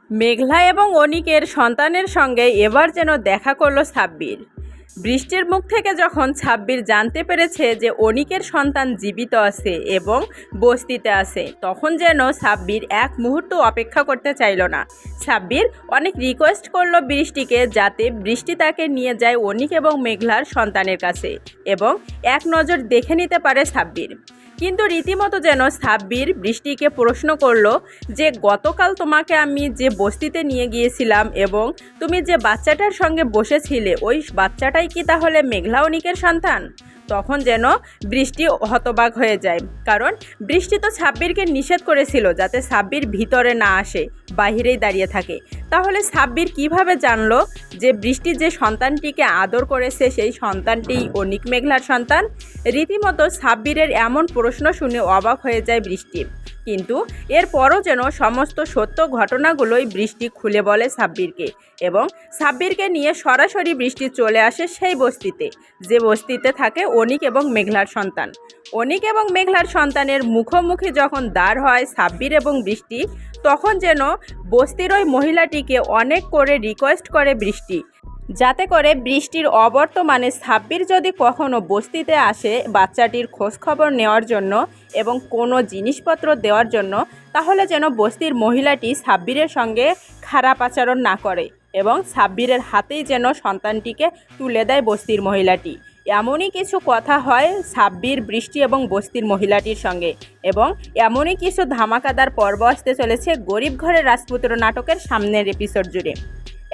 মেঘলা এবং অনিকের সন্তানের সঙ্গে এবার যেন দেখা করলো সাব্বির। বৃষ্টির মুখ থেকে যখন সাব্বির জানতে পেরেছে যে অনিকের সন্তান জীবিত আছে এবং বস্তিতে আছে, তখন যেন সাব্বির এক মুহূর্ত অপেক্ষা করতে চাইল না। সাব্বির অনেক রিকোয়েস্ট করলো বৃষ্টিকে যাতে বৃষ্টি তাকে নিয়ে যায় অনিক এবং মেঘলার সন্তানের কাছে এবং এক নজর দেখে নিতে পারে সাব্বির। কিন্তু রীতিমতো যেন সাব্বির বৃষ্টিকে প্রশ্ন করলো যে গতকাল তোমাকে আমি যে বস্তিতে নিয়ে গিয়েছিলাম এবং তুমি যে বাচ্চাটার সঙ্গে বসেছিলে ওই বাচ্চাটাই কি তাহলে মেঘলা অনিকের সন্তান? তখন যেন বৃষ্টি হতবাক হয়ে যায়, কারণ বৃষ্টি তো সাব্বিরকে নিষেধ করেছিল যাতে সাব্বির ভিতরে না আসে, বাহিরেই দাঁড়িয়ে থাকে। তাহলে সাব্বির কিভাবে জানলো যে বৃষ্টি যে সন্তানটিকে আদর করেছে সেই সন্তানটি অনিক মেঘলার সন্তান? রীতিমতো সাব্বিরের এমন প্রশ্ন শুনে অবাক হয়ে যায় বৃষ্টি। কিন্তু এরপরও যেন সমস্ত সত্য ঘটনাগুলোই বৃষ্টি খুলে বলে সাব্বিরকে এবং সাব্বিরকে নিয়ে সরাসরি বৃষ্টি চলে আসে সেই বস্তিতে, যে বস্তিতে থাকে অনিক এবং মেঘলার সন্তান। অনিক এবং মেঘলার সন্তানের মুখোমুখি যখন দাঁড় হয় সাব্বির এবং বৃষ্টি, তখন যেন বস্তির ওই মহিলাটিকে অনেক করে রিকোয়েস্ট করে বৃষ্টি, যাতে করে বৃষ্টির অবর্তমানে সাব্বির যদি কখনো বস্তিতে আসে বাচ্চাটির খোঁজখবর নেওয়ার জন্য এবং কোনো জিনিসপত্র দেওয়ার জন্য, তাহলে যেন বস্তির মহিলাটি সাব্বিরের সঙ্গে খারাপ আচরণ না করে এবং সাব্বিরের হাতেই যেন সন্তানটিকে তুলে দেয় বস্তির মহিলাটি। এমনই কিছু কথা হয় সাব্বির, বৃষ্টি এবং বস্তির মহিলাটির সঙ্গে এবং এমনই কিছু ধামাকাদার পর্ব আসতে চলেছে গরিব ঘরের রাজপুত্র নাটকের সামনের এপিসোড জুড়ে।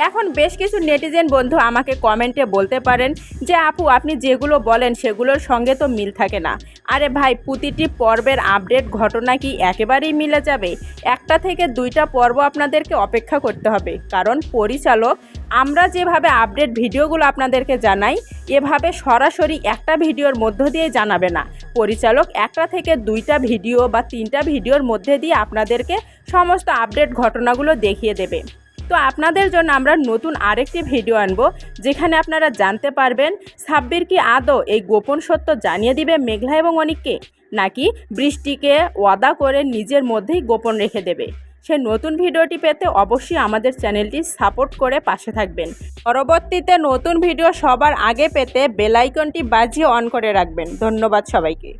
এখন বেশ কিছু নেটিজেন বন্ধু আমাকে কমেন্টে বলতে পারেন যে আপু আপনি যেগুলো বলেন সেগুলোর সঙ্গে তো মিল থাকে না। আরে ভাই, প্রতিটি পর্বের আপডেট ঘটনা কি একেবারেই মিলে যাবে? একটা থেকে দুইটা পর্ব আপনাদেরকে অপেক্ষা করতে হবে, কারণ পরিচালক আমরা যেভাবে আপডেট ভিডিওগুলো আপনাদেরকে জানাই এভাবে সরাসরি একটা ভিডিওর মধ্য দিয়ে জানাবে না। পরিচালক একটা থেকে দুইটা ভিডিও বা তিনটা ভিডিওর মধ্যে দিয়ে আপনাদেরকে সমস্ত আপডেট ঘটনাগুলো দেখিয়ে দেবে। তো আপনাদের জন্য আমরা নতুন আরেকটি ভিডিও আনবো যেখানে আপনারা জানতে পারবেন সাব্বির কি আদৌ এই গোপন সত্য জানিয়ে দিবে মেঘলা এবং অনিককে, নাকি বৃষ্টিকে ওয়াদা করে নিজের মধ্যেই গোপন রেখে দেবে। সেই নতুন ভিডিওটি পেতে অবশ্যই আমাদের চ্যানেলটি সাপোর্ট করে পাশে থাকবেন। পরবর্তীতে নতুন ভিডিও সবার আগে পেতে বেল আইকনটি বাজিয়ে অন করে রাখবেন। ধন্যবাদ সবাইকে।